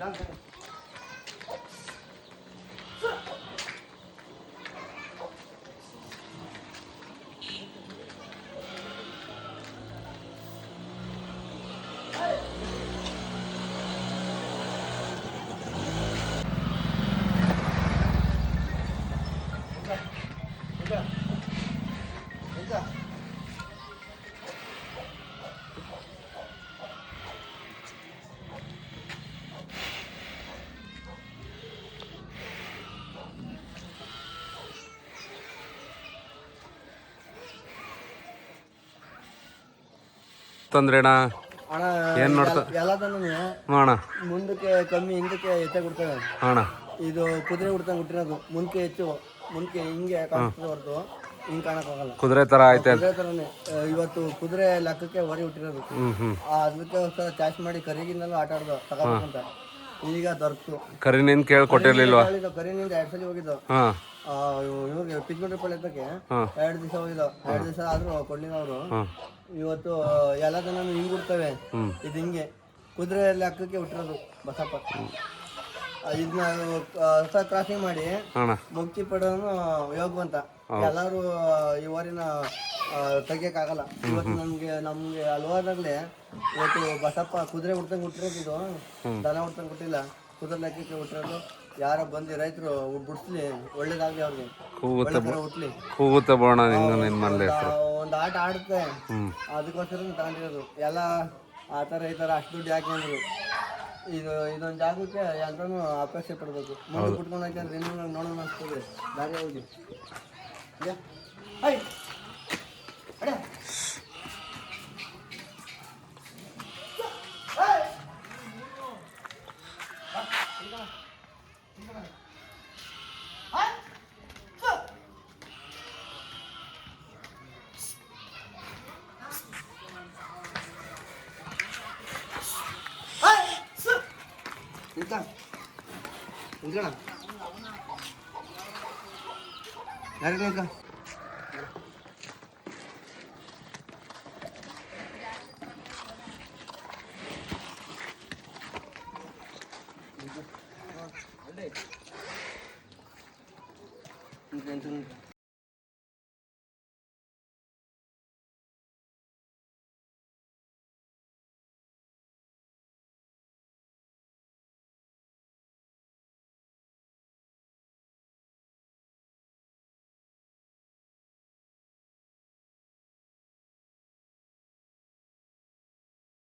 ತೊಂದ್ರೆ ಅಣ್ಣ ಏನ್ ನೋಡ್ತಾ ಅಣ್ಣ ಮುಂದಕ್ಕೆ ಕಮ್ಮಿ ಹಿಂದಕ್ಕೆ ಹೆಚ್ಚಾಗಿ ಕೊಡ್ತವೆ ಅಣ್ಣ. ಇದು ಕುದುರೆ ಹುಟ್ಟಿರೋದು ಮುಂದಕ್ಕೆ ಹೆಚ್ಚು ಮುಂದಕ್ಕೆ ಹಿಂಗೆ ಕಾಣಿಸ್ತದೆ ಹೊರತು ಹಿಂಗೆ ಕಾಣಕ್ಕಾಗಲ್ಲ. ಕುದುರೆ ತರ ಐತೆ. ಕುದುರೆ ತರನೇ ಇವತ್ತು ಕುದುರೆ ಲೆಕ್ಕಕ್ಕೆ ಹೊರಿ ಹುಟ್ಟಿರೋದು. ಅದಕ್ಕೆ ಚಾಯ್ಸ್ ಮಾಡಿ ಕರಿಗಿನಲ್ಲೂ ಆಟ ಆಡ್ದು ತಗೋಬೇಕಂತ ಈಗ ದೊರಕ್ತು. ಕರಿನಿಂದ ಕೇಳ್ಕೊಟ್ಟಿರ್ಲಿಲ್ವಾ? ಕರಿನಿಂದ 2 ಸಲ ಹೋಗಿದ್ದು. ಇವ್ರಿಗೆ ಪಿಚ್ಮಂಡ್ರಿ ಪಾಳ್ಯಕ್ಕೆ 2 ದಿವಸ ಹೋಗಿದ್ದು. 2 ದಿವಸ ಆದ್ರೂ ಕೊಡ್ಲಿನವರು ಇವತ್ತು ಎಲ್ಲದನ್ನ ಹಿಂಗ್ ಹುಡ್ತವೆ. ಇದು ಹಿಂಗೆ ಕುದುರೆ ಲೆಕ್ಕಕ್ಕೆ ಹುಟ್ಟಿರೋದು ಬಸಪ್ಪ. ಇದನ್ನ ಹೊಸ ಕ್ರಾಸಿಂಗ್ ಮಾಡಿ ಮುಕ್ತಿ ಪಡೋನು ಯೋಗವಂತ. ಎಲ್ಲರೂ ಈ ಊರಿನ ತೆಗಿಯಕ್ಕಾಗಲ್ಲ. ಇವತ್ತು ನಮ್ಗೆ ಹಲ್ವಾದಾಗ್ಲಿ ಇವತ್ತು ಬಸಪ್ಪ ಕುದುರೆ ಹುಡ್ತಂಗೆ ಹುಟ್ಟಿರೋದು. ಇದು ದನ ಹುಡ್ತಂಗೆ ಹುಟ್ಟಿಲ್ಲ, ಕುದುರೆ ಲೆಕ್ಕಕ್ಕೆ ಹುಟ್ಟಿರೋದು. ಯಾರ ಬಂದು ರೈತರು ಬಿಡಿಸ್ಲಿ, ಒಳ್ಳೇದಾಗ್ಲಿ ಅವ್ರಿಗೆ, ಹುಟ್ಲಿ. ಒಂದು ಆಟ ಆಡುತ್ತೆ, ಅದಕ್ಕೋಸ್ಕರ ತಗೊಂಡಿರೋದು. ಎಲ್ಲ ಆ ಥರ ಈ ಥರ ಅಷ್ಟು ದುಡ್ಡು ಯಾಕೆ ಅಂದ್ರು. ಇದೊಂದು ಜಾಗಕ್ಕೆ ಎಲ್ಲರೂ ಅಪೇಕ್ಷೆ ಪಡಬೇಕು. ಮುಂದೆ ಕುಟ್ಕೊಂಡು ಹಾಕಂದ್ರೆ ಇನ್ನೂ ನೋಡೋಣ ಅನಿಸ್ತದೆ. ದಾರಿ ಹೋಗಿ ಯಾರಿಗ ಟೆನ್ಷನ್